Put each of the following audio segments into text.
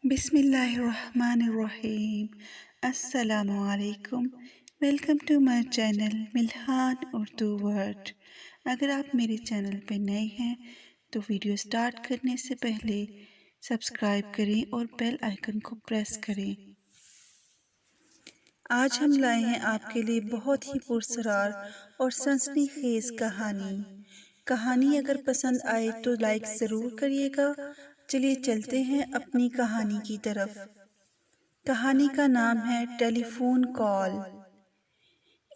بسم اللہ الرحمن الرحیم۔ السلام علیکم۔ Welcome to my channel Malhan Urdu word. اگر آپ میرے چینل پہ نئے ہیں تو ویڈیو سٹارٹ کرنے سے پہلے سبسکرائب کریں اور بیل آئیکن کو پریس کریں۔ آج ہم لائے ہیں آپ کے لیے بہت ہی پراسرار اور سنسنی خیز کہانی اگر پسند آئے تو لائک ضرور کریے گا۔ چلیے چلتے ہیں اپنی کہانی کی طرف۔ کہانی کا نام ہے ٹیلی فون کال۔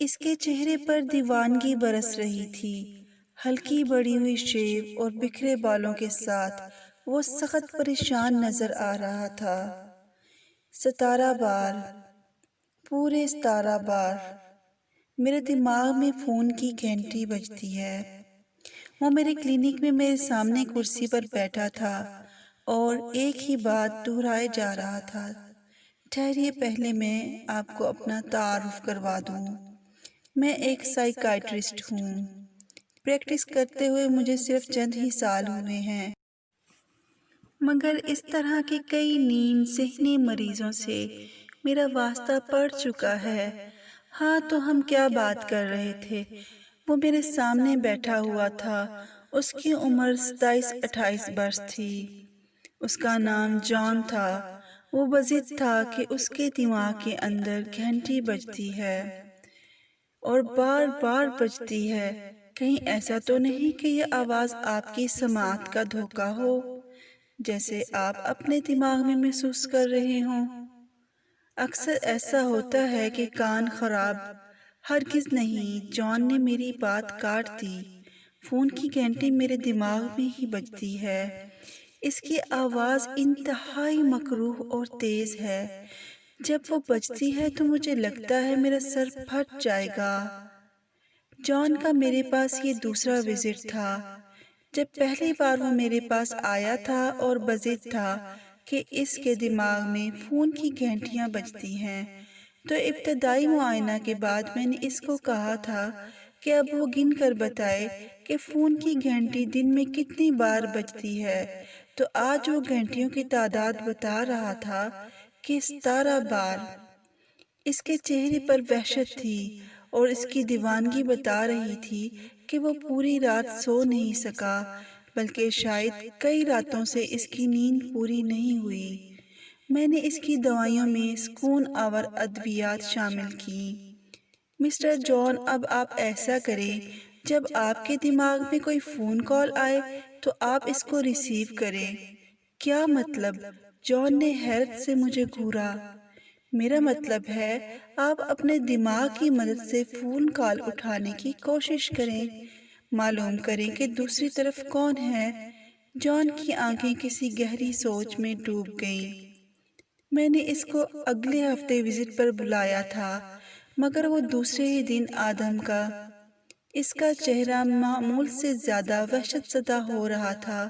اس کے چہرے پر دیوانگی برس رہی تھی۔ ہلکی بڑی ہوئی شیو اور بکھرے بالوں کے ساتھ وہ سخت پریشان نظر آ رہا تھا۔ 17 بار، پورے 17 بار میرے دماغ میں فون کی گھنٹی بجتی ہے۔ وہ میرے کلینک میں میرے سامنے کرسی پر بیٹھا تھا اور ایک ہی بات دہرائے جا رہا تھا۔ ٹھہریے، پہلے میں آپ کو اپنا تعارف کروا دوں۔ میں ایک سائیکائٹرسٹ ہوں۔ پریکٹس کرتے ہوئے مجھے صرف چند ہی سال ہوئے ہیں، مگر اس طرح کے کئی نیم ذہنی مریضوں سے میرا واسطہ پڑ چکا ہے۔ ہاں، تو ہم کیا بات کر رہے تھے؟ وہ میرے سامنے بیٹھا ہوا تھا۔ اس کی عمر 27-28 برس تھی۔ اس کا نام جان تھا۔ وہ بضد تھا کہ اس کے دماغ کے اندر گھنٹی بجتی ہے اور بار بار بجتی ہے۔ کہیں ایسا تو نہیں کہ یہ آواز آپ کی سماعت کا دھوکہ ہو، جیسے آپ اپنے دماغ میں محسوس کر رہے ہوں؟ اکثر ایسا ہوتا ہے کہ کان خراب۔ ہرگز نہیں، جان نے میری بات کاٹ دی۔ فون کی گھنٹی میرے دماغ میں ہی بجتی ہے۔ اس کی آواز انتہائی مکروہ اور تیز ہے۔ جب وہ بجتی ہے تو مجھے لگتا ہے میرا سر پھٹ جائے گا۔ جان کا میرے پاس یہ دوسرا وزٹ تھا۔ جب پہلی بار وہ میرے پاس آیا تھا اور بضد تھا کہ اس کے دماغ میں فون کی گھنٹیاں بجتی ہیں، تو ابتدائی معائنہ کے بعد میں نے اس کو کہا تھا کہ اب وہ گن کر بتائے کہ فون کی گھنٹی دن میں کتنی بار بجتی ہے۔ تو آج وہ گھنٹیوں کی تعداد بتا رہا تھا کہ 17 بار۔ اس کے چہرے پر وحشت تھی اور اس کی دیوانگی بتا رہی تھی کہ وہ پوری رات سو نہیں سکا، بلکہ شاید کئی راتوں سے اس کی نیند پوری نہیں ہوئی۔ میں نے اس کی دوائیوں میں سکون آور ادویات شامل کیں۔ مسٹر جان، اب آپ ایسا کریں، جب آپ کے دماغ میں کوئی فون کال آئے تو آپ اس کو ریسیو کریں۔ کیا مطلب؟ جان نے حیرت سے مجھے گھورا۔ میرا مطلب ہے آپ اپنے دماغ کی مدد سے فون کال اٹھانے کی کوشش کریں، معلوم کریں کہ دوسری طرف کون ہے۔ جان کی آنکھیں کسی گہری سوچ میں ڈوب گئیں۔ میں نے اس کو اگلے ہفتے وزٹ پر بلایا تھا، مگر وہ دوسرے ہی دن آدم کا۔ اس کا چہرہ معمول سے زیادہ وحشت زدہ ہو رہا تھا۔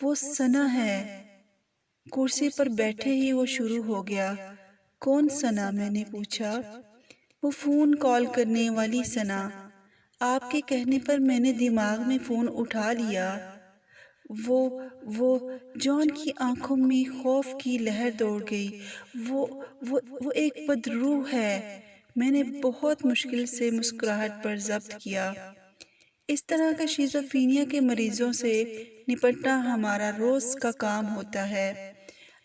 وہ ثنا ہے۔ کرسی پر بیٹھے ہی وہ شروع ہو گیا۔ کون ثنا؟ میں نے پوچھا۔ وہ فون کال کرنے والی ثنا۔ آپ کے کہنے پر میں نے دماغ میں فون اٹھا لیا۔ وہ جان کی آنکھوں میں خوف کی لہر دوڑ گئی۔ وہ ایک بدروح ہے۔ میں نے بہت مشکل سے مسکراہٹ پر ضبط کیا۔ اس طرح کے شیزوفرینیا کے مریضوں سے نپٹنا ہمارا روز کا کام ہوتا ہے۔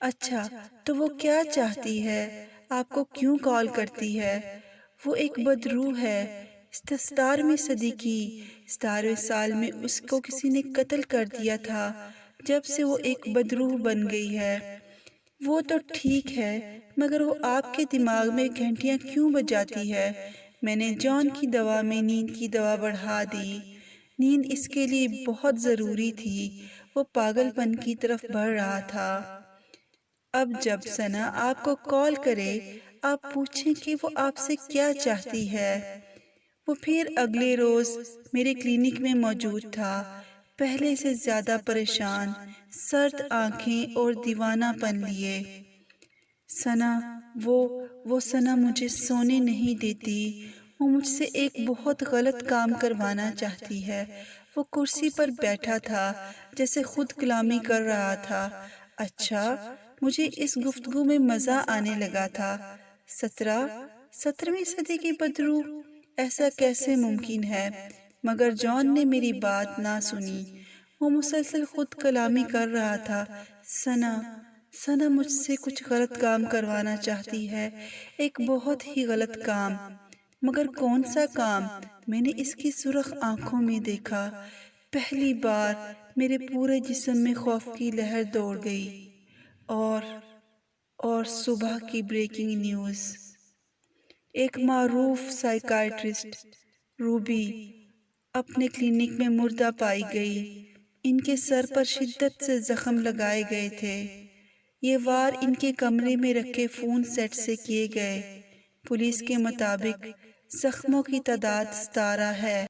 اچھا، تو وہ کیا چاہتی ہے؟ آپ کو کیوں کال کرتی ہے؟ وہ ایک بدروح ہے۔ 17ویں صدی کی 17ویں سال میں اس کو کسی نے قتل کر دیا تھا۔ جب سے وہ ایک بدروح بن گئی ہے۔ وہ تو ٹھیک ہے، مگر وہ آپ کے دماغ میں گھنٹیاں کیوں بجاتی ہے؟ میں نے جان کی دوا میں نیند کی دوا بڑھا دی۔ نیند اس کے لیے بہت ضروری تھی۔ وہ پاگل پن کی طرف بڑھ رہا تھا۔ اب جب ثنا آپ کو کال کرے، آپ پوچھیں کہ وہ آپ سے کیا چاہتی ہے۔ وہ پھر اگلے روز میرے کلینک میں موجود تھا، پہلے سے زیادہ پریشان، سرد آنکھیں اور دیوانہ پن لیے۔ ثنا، وہ ثنا مجھے سونے نہیں دیتی۔ وہ مجھ سے ایک بہت غلط کام کروانا چاہتی ہے۔ وہ کرسی پر بیٹھا تھا، جیسے خود کلامی کر رہا تھا۔ اچھا، مجھے اس گفتگو میں مزہ آنے لگا تھا۔ 17ویں صدی کی بدرو، ایسا کیسے ممکن ہے؟ مگر جان نے میری بات نہ سنی۔ وہ مسلسل خود کلامی کر رہا تھا۔ ثنا مجھ سے کچھ غلط کام کروانا چاہتی ہے، ایک بہت ہی غلط کام۔ مگر کون سا کام؟ میں نے اس کی سرخ آنکھوں میں دیکھا۔ پہلی بار میرے پورے جسم میں خوف کی لہر دوڑ گئی۔ اور صبح کی بریکنگ نیوز! ایک معروف سائیکائٹرسٹ، روبی، اپنے کلینک میں مردہ پائی گئی۔ ان کے سر پر شدت سے زخم لگائے گئے تھے۔ یہ وار ان کے کمرے میں رکھے فون سیٹ سے کیے گئے۔ پولیس کے مطابق زخموں کی تعداد 17 ہے۔